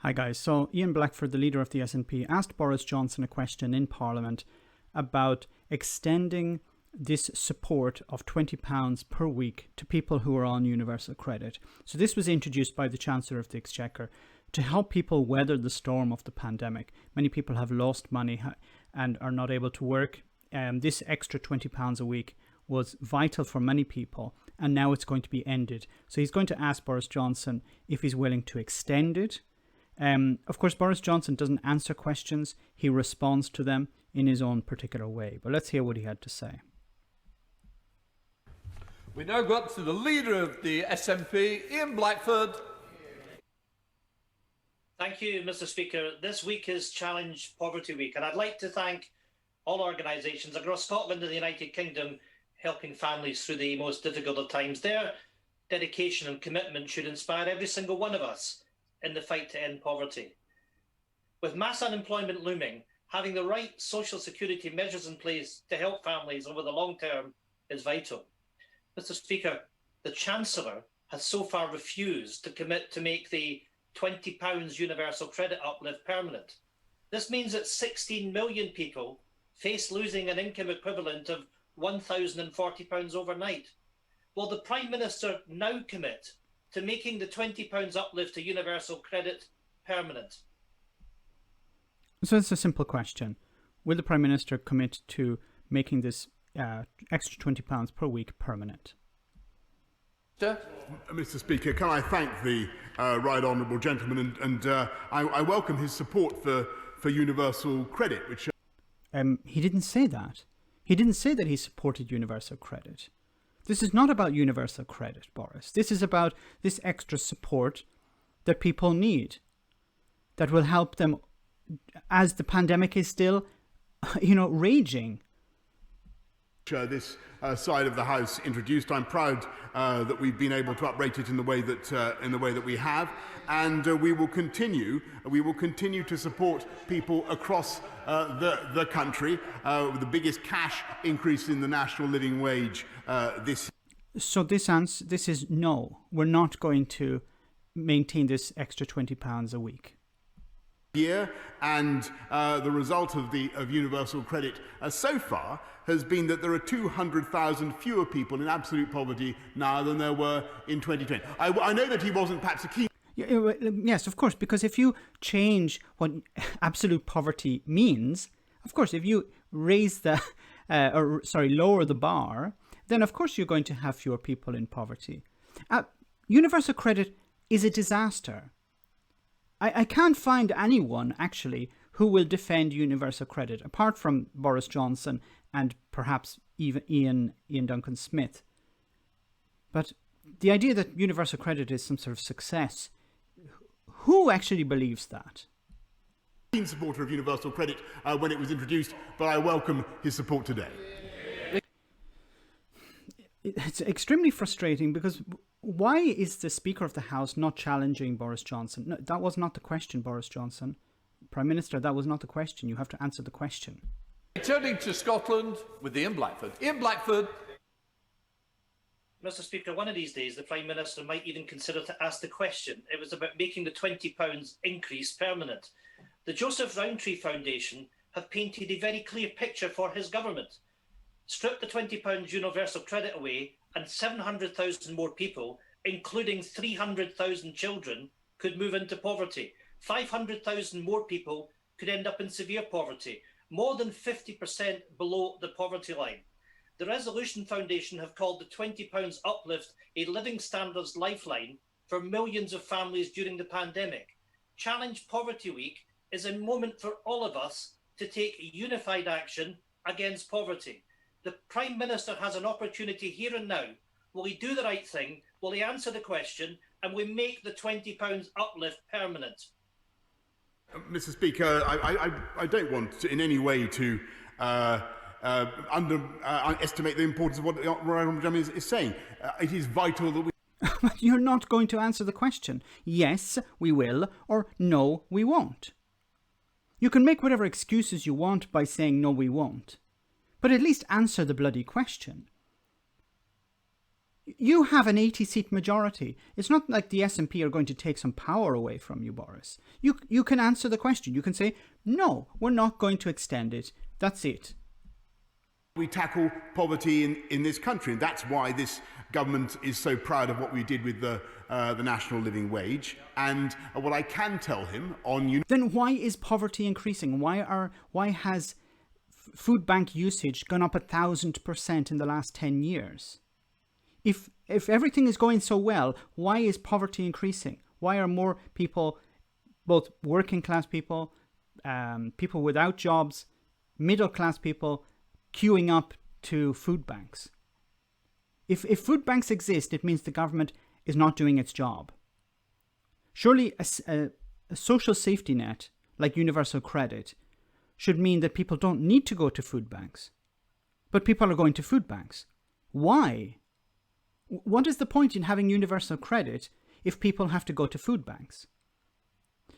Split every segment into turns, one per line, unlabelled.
Hi guys, so Ian Blackford, the leader of the SNP, asked Boris Johnson a question in Parliament about extending this support of £20 per week to people who are on universal credit. So this was introduced by the Chancellor of the Exchequer to help people weather the storm of the pandemic. Many people have lost money and are not able to work. This extra £20 a week was vital for many people, and now it's going to be ended. So he's going to ask Boris Johnson if he's willing to extend it. Of course, Boris Johnson doesn't answer questions. He responds to them in his own particular way. But let's hear what he had to say.
We now go up to the leader of the SNP, Ian Blackford.
Thank you, Mr. Speaker. This week is Challenge Poverty Week, and I'd like to thank all organisations across Scotland and the United Kingdom helping families through the most difficult of times. Their dedication and commitment should inspire every single one of us in the fight to end poverty. With mass unemployment looming, having the right social security measures in place to help families over the long term is vital. Mr. Speaker, the Chancellor has so far refused to commit to make the £20 universal credit uplift permanent. This means that 16 million people face losing an income equivalent of £1,040 overnight. Will the Prime Minister now commit to making the £20 uplift to universal credit permanent?
So it's a simple question. Will the Prime Minister commit to making this extra £20 per week permanent?
Mr. Speaker, can I thank the right honourable gentleman and I welcome his support for universal credit, which...
He didn't say that. He didn't say that he supported universal credit. This is not about universal credit, Boris. This is about this extra support that people need, that will help them as the pandemic is still, raging.
This side of the House introduced. I'm proud that we've been able to uprate it in the way that we have, and we will continue to support people across the country with the biggest cash increase in the national living wage this.
So this is no. We're not going to maintain this extra £20 a week
year, and the result of universal credit so far has been that there are 200,000 fewer people in absolute poverty now than there were in 2020. I know that he wasn't perhaps a key...
Yes, of course, because if you change what absolute poverty means, of course, if you raise lower the bar, then of course you're going to have fewer people in poverty. Universal credit is a disaster. I can't find anyone, actually, who will defend universal credit, apart from Boris Johnson and perhaps even Ian Duncan Smith. But the idea that universal credit is some sort of success, who actually believes that?
Keen supporter of universal credit when it was introduced, but I welcome his support today.
It's extremely frustrating because why is the Speaker of the House not challenging Boris Johnson? No, that was not the question, Boris Johnson. Prime Minister, that was not the question. You have to answer the question.
Turning to Scotland with Ian Blackford. Ian Blackford.
Mr. Speaker, one of these days the Prime Minister might even consider to ask the question. It was about making the £20 increase permanent. The Joseph Rowntree Foundation have painted a very clear picture for his government. Strip the £20 universal credit away and 700,000 more people, including 300,000 children, could move into poverty. 500,000 more people could end up in severe poverty, more than 50% below the poverty line. The Resolution Foundation have called the £20 uplift a living standards lifeline for millions of families during the pandemic. Challenge Poverty Week is a moment for all of us to take unified action against poverty. The Prime Minister has an opportunity here and now. Will he do the right thing? Will he answer the question? And we make the £20 uplift permanent?
Mr. Speaker, I don't want to, in any way to underestimate the importance of what the Honourable Gentleman is saying. It is vital that we...
You're not going to answer the question. Yes, we will, or no, we won't. You can make whatever excuses you want by saying no, we won't. But at least answer the bloody question. You have an 80-seat majority. It's not like the SNP are going to take some power away from you, Boris. You can answer the question. You can say, no, we're not going to extend it. That's it.
We tackle poverty in this country, and that's why this government is so proud of what we did with the national living wage. And what I can tell him on...
Then why is poverty increasing? Why has food bank usage gone up 1,000% in the last 10 years? If everything is going so well, why is poverty increasing? Why are more people, both working class people, people without jobs, middle class people, queuing up to food banks? If food banks exist, it means the government is not doing its job. Surely a social safety net like universal credit should mean that people don't need to go to food banks. But people are going to food banks. Why? What is the point in having universal credit if people have to go to food banks?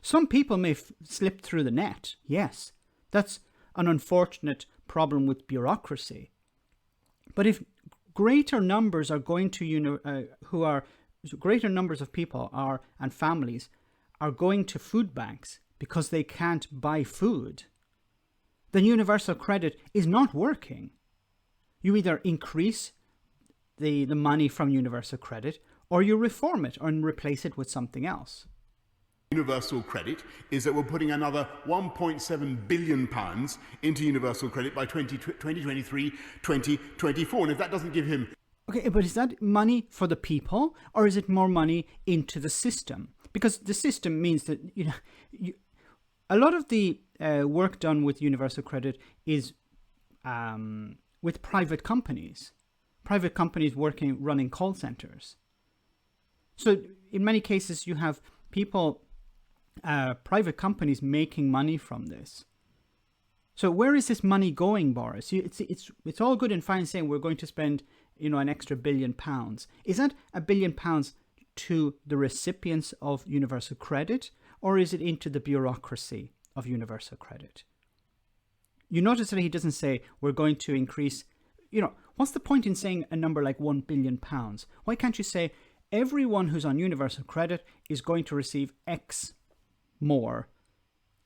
Some people may slip through the net, yes. That's an unfortunate problem with bureaucracy. But if greater numbers are going to, greater numbers of people and families are going to food banks because they can't buy food, then universal credit is not working. You either increase the money from universal credit, or you reform it and replace it with something else.
Universal credit is that we're putting another £1.7 billion into universal credit by 2023, 2024. And if that doesn't give him...
Okay, but is that money for the people, or is it more money into the system? Because the system means that a lot of the work done with universal credit is with private companies. Private companies running call centers. So in many cases, you have people, private companies making money from this. So where is this money going, Boris? It's all good and fine saying we're going to spend, an extra £1 billion. Is that £1 billion to the recipients of universal credit, or is it into the bureaucracy of universal credit? You notice that he doesn't say we're going to increase. What's the point in saying a number like £1 billion? Why can't you say everyone who's on universal credit is going to receive X more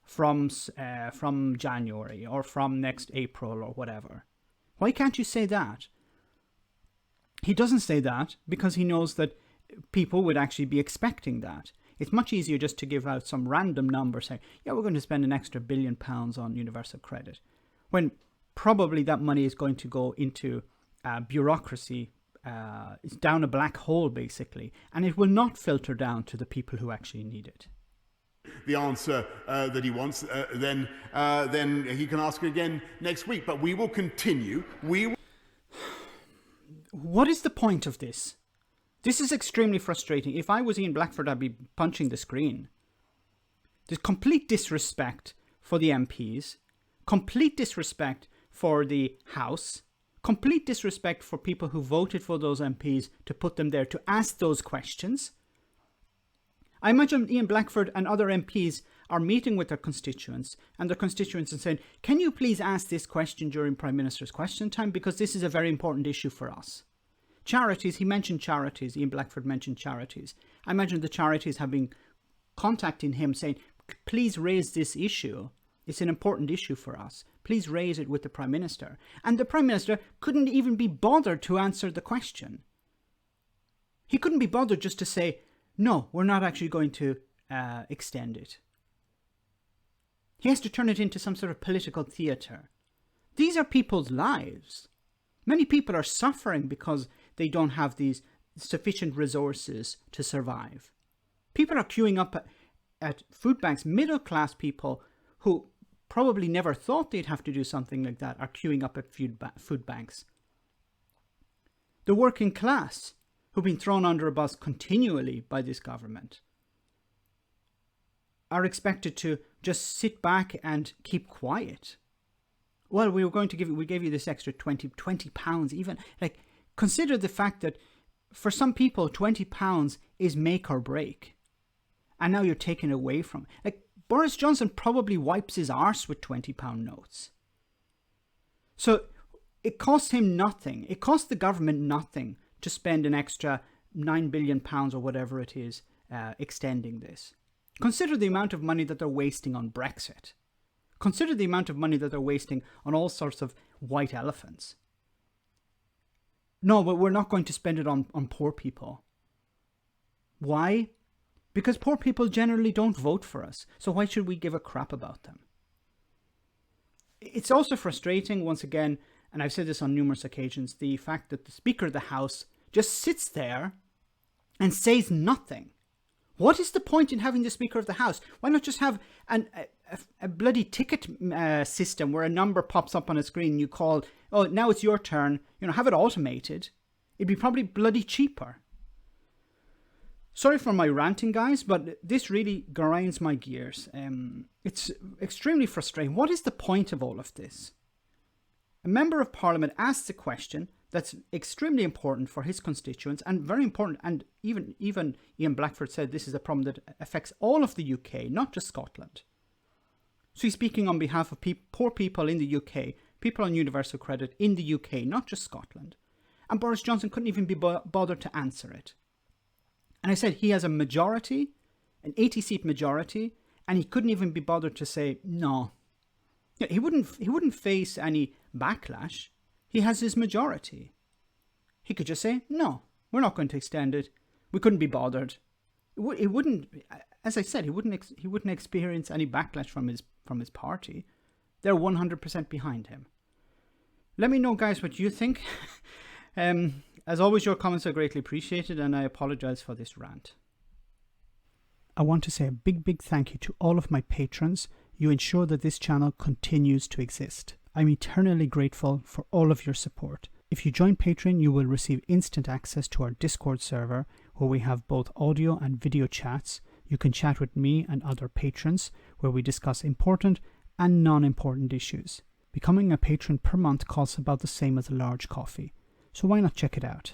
from January or from next April or whatever? Why can't you say that? He doesn't say that because he knows that people would actually be expecting that. It's much easier just to give out some random number saying, yeah, we're going to spend an extra £1 billion on universal credit, when probably that money is going to go into bureaucracy. It's down a black hole, basically, and it will not filter down to the people who actually need it.
The answer that he wants, then he can ask again next week. But we will continue.
What is the point of this? This is extremely frustrating. If I was Ian Blackford, I'd be punching the screen. There's complete disrespect for the MPs, complete disrespect for the House, complete disrespect for people who voted for those MPs to put them there to ask those questions. I imagine Ian Blackford and other MPs are meeting with their constituents and their constituents and saying, can you please ask this question during Prime Minister's question time, because this is a very important issue for us. Charities, he mentioned charities, Ian Blackford mentioned charities. I imagine the charities have been contacting him saying, please raise this issue. It's an important issue for us. Please raise it with the Prime Minister. And the Prime Minister couldn't even be bothered to answer the question. He couldn't be bothered just to say, no, we're not actually going to extend it. He has to turn it into some sort of political theatre. These are people's lives. Many people are suffering because they don't have these sufficient resources to survive. People are queuing up at food banks. Middle-class people who probably never thought they'd have to do something like that are queuing up at food banks. The working class, who've been thrown under a bus continually by this government, are expected to just sit back and keep quiet. Well, we gave you this extra £20 even. Like, consider the fact that for some people, £20 is make or break. And now you're taken away from. Like, Boris Johnson probably wipes his arse with £20 notes. So it costs him nothing. It costs the government nothing to spend an extra £9 billion or whatever it is extending this. Consider the amount of money that they're wasting on Brexit. Consider the amount of money that they're wasting on all sorts of white elephants. No, but we're not going to spend it on poor people. Why? Because poor people generally don't vote for us. So why should we give a crap about them? It's also frustrating, once again, and I've said this on numerous occasions, the fact that the Speaker of the House just sits there and says nothing. What is the point in having the Speaker of the House? Why not just have a bloody ticket system where a number pops up on a screen and you call, oh, now it's your turn. Have it automated. It'd be probably bloody cheaper. Sorry for my ranting, guys, but this really grinds my gears. It's extremely frustrating. What is the point of all of this? A member of Parliament asks a question that's extremely important for his constituents and very important. And even Ian Blackford said this is a problem that affects all of the UK, not just Scotland. So he's speaking on behalf of poor people in the UK, people on universal credit in the UK, not just Scotland. And Boris Johnson couldn't even be bothered to answer it. And I said he has a majority, an 80-seat majority, and he couldn't even be bothered to say no. He wouldn't face any backlash. He has his majority. He could just say, no, we're not going to extend it. We couldn't be bothered. It wouldn't, as I said, he wouldn't experience any backlash from his party. They're 100% behind him. Let me know, guys, what you think. As always, your comments are greatly appreciated, and I apologize for this rant. I want to say a big thank you to all of my patrons. You ensure that this channel continues to exist. I'm eternally grateful for all of your support. If you join Patreon, you will receive instant access to our Discord server, where we have both audio and video chats. You can chat with me and other patrons, where we discuss important and non-important issues. Becoming a patron per month costs about the same as a large coffee, so why not check it out?